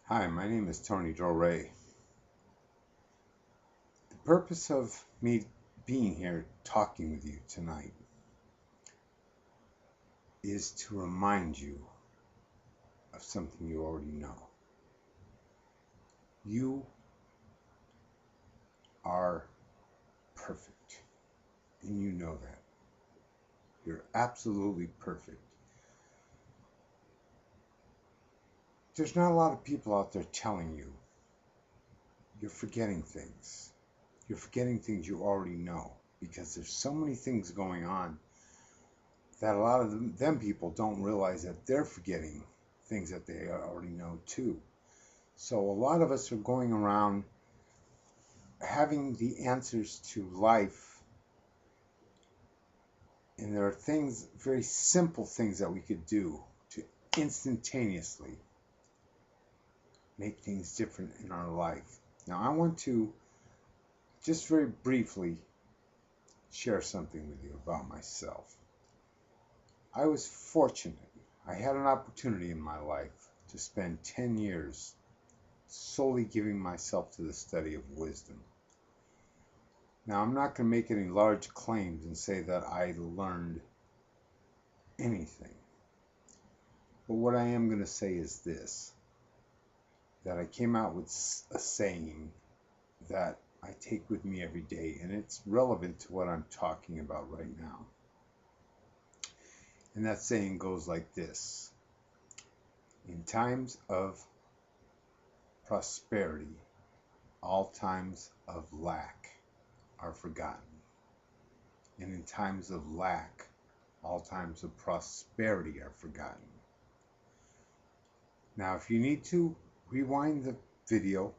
Hi, my name is Tony Dore. The purpose of me being here talking with you tonight is to remind you of something you already know. You are perfect, and you know that. You're absolutely perfect. There's not a lot of people out there telling you you're forgetting things. You're forgetting things you already know because there's so many things going on that a lot of them people don't realize that they're forgetting things that they already know too. So a lot of us are going around having the answers to life, and there are things, very simple things that we could do to instantaneously make things different in our life. Now I want to just very briefly share something with you about myself. I was fortunate. I had an opportunity in my life to spend 10 years solely giving myself to the study of wisdom. Now, I'm not going to make any large claims and say that I learned anything. But what I am going to say is this, that I came out with a saying that I take with me every day, and it's relevant to what I'm talking about right now. And that saying goes like this: in times of prosperity, all times of lack are forgotten. And in times of lack, all times of prosperity are forgotten. Now, if you need to, rewind the video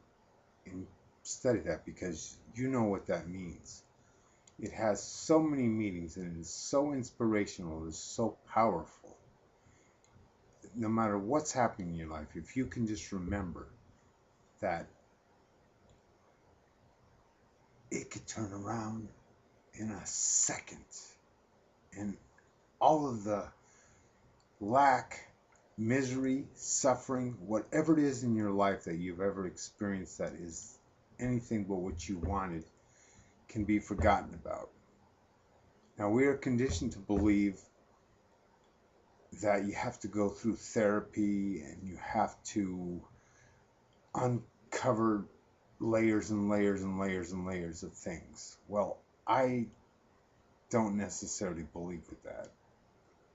and study that, because you know what that means. It has so many meanings, and it is so inspirational, it is so powerful. No matter what's happening in your life, if you can just remember that it could turn around in a second, and all of the lack, misery, suffering, whatever it is in your life that you've ever experienced that is anything but what you wanted, can be forgotten about. Now, we are conditioned to believe that you have to go through therapy and you have to uncover layers and layers and layers and layers of things. Well, I don't necessarily believe with that.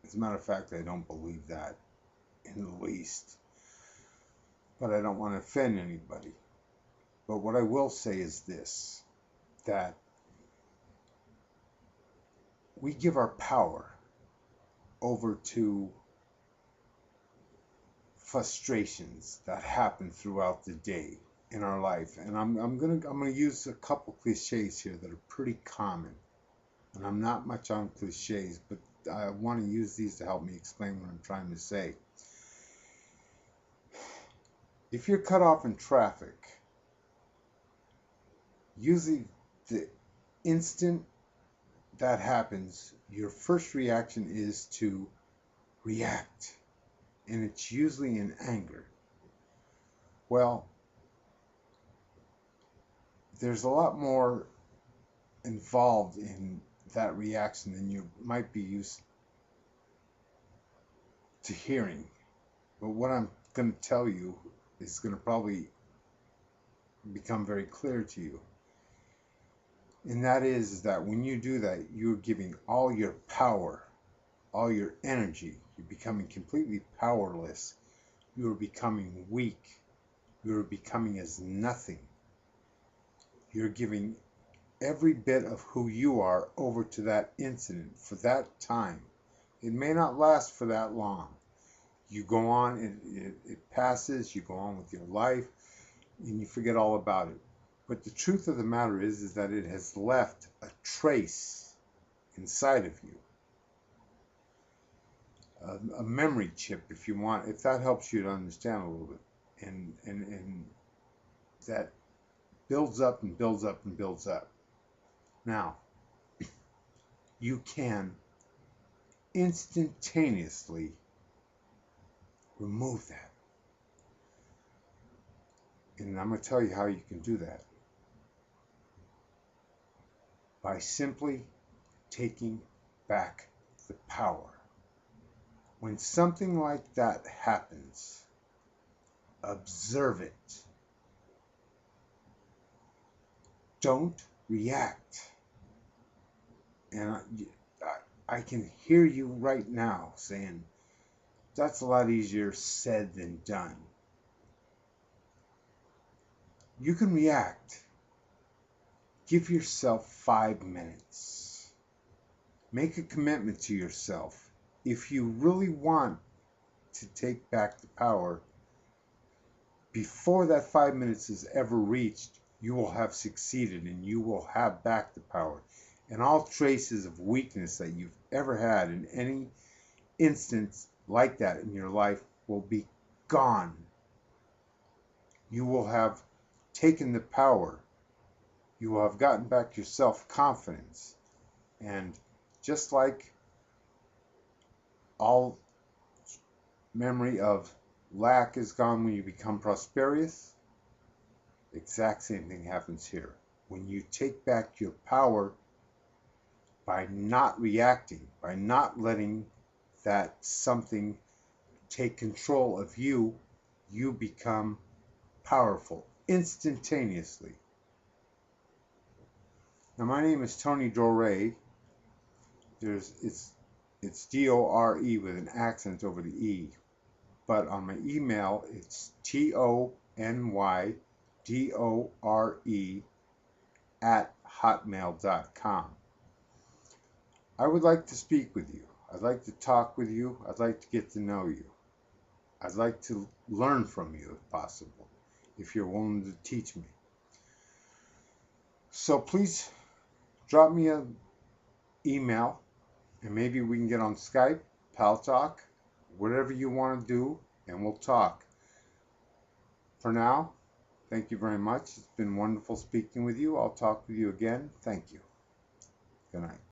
As a matter of fact, I don't believe that in the least. But I don't want to offend anybody. But what I will say is this, that we give our power over to frustrations that happen throughout the day in our life. And I'm gonna use a couple cliches here that are pretty common. And I'm not much on cliches, but I want to use these to help me explain what I'm trying to say. If you're cut off in traffic, usually the instant that happens, your first reaction is to react, and it's usually in anger. Well, there's a lot more involved in that reaction than you might be used to hearing. But what I'm going to tell you is going to probably become very clear to you. And that is that when you do that, you're giving all your power, all your energy. You're becoming completely powerless. You're becoming weak. You're becoming as nothing. You're giving every bit of who you are over to that incident for that time. It may not last for that long. You go on, it passes, you go on with your life, and you forget all about it. But the truth of the matter is that it has left a trace inside of you, a memory chip, if you want, if that helps you to understand a little bit, and that builds up and builds up and builds up. Now, you can instantaneously remove that. And I'm going to tell you how you can do that. By simply taking back the power. When something like that happens, observe it. Don't react. And I can hear you right now saying, that's a lot easier said than done. You can react. Give yourself 5 minutes. Make a commitment to yourself. If you really want to take back the power, before that 5 minutes is ever reached, you will have succeeded and you will have back the power. And all traces of weakness that you've ever had in any instance like that in your life will be gone. You will have taken the power. You will have gotten back your self-confidence. And just like all memory of lack is gone when you become prosperous, the exact same thing happens here. When you take back your power by not reacting, by not letting that something take control of you, you become powerful instantaneously. Now, my name is Tony Dore. It's D-O-R-E with an accent over the E. But on my email, it's TonyDore@hotmail.com. I would like to speak with you. I'd like to talk with you. I'd like to get to know you. I'd like to learn from you if possible, if you're willing to teach me. So please drop me an email, and maybe we can get on Skype, Paltalk, whatever you want to do, and we'll talk. For now, thank you very much. It's been wonderful speaking with you. I'll talk with you again. Thank you. Good night.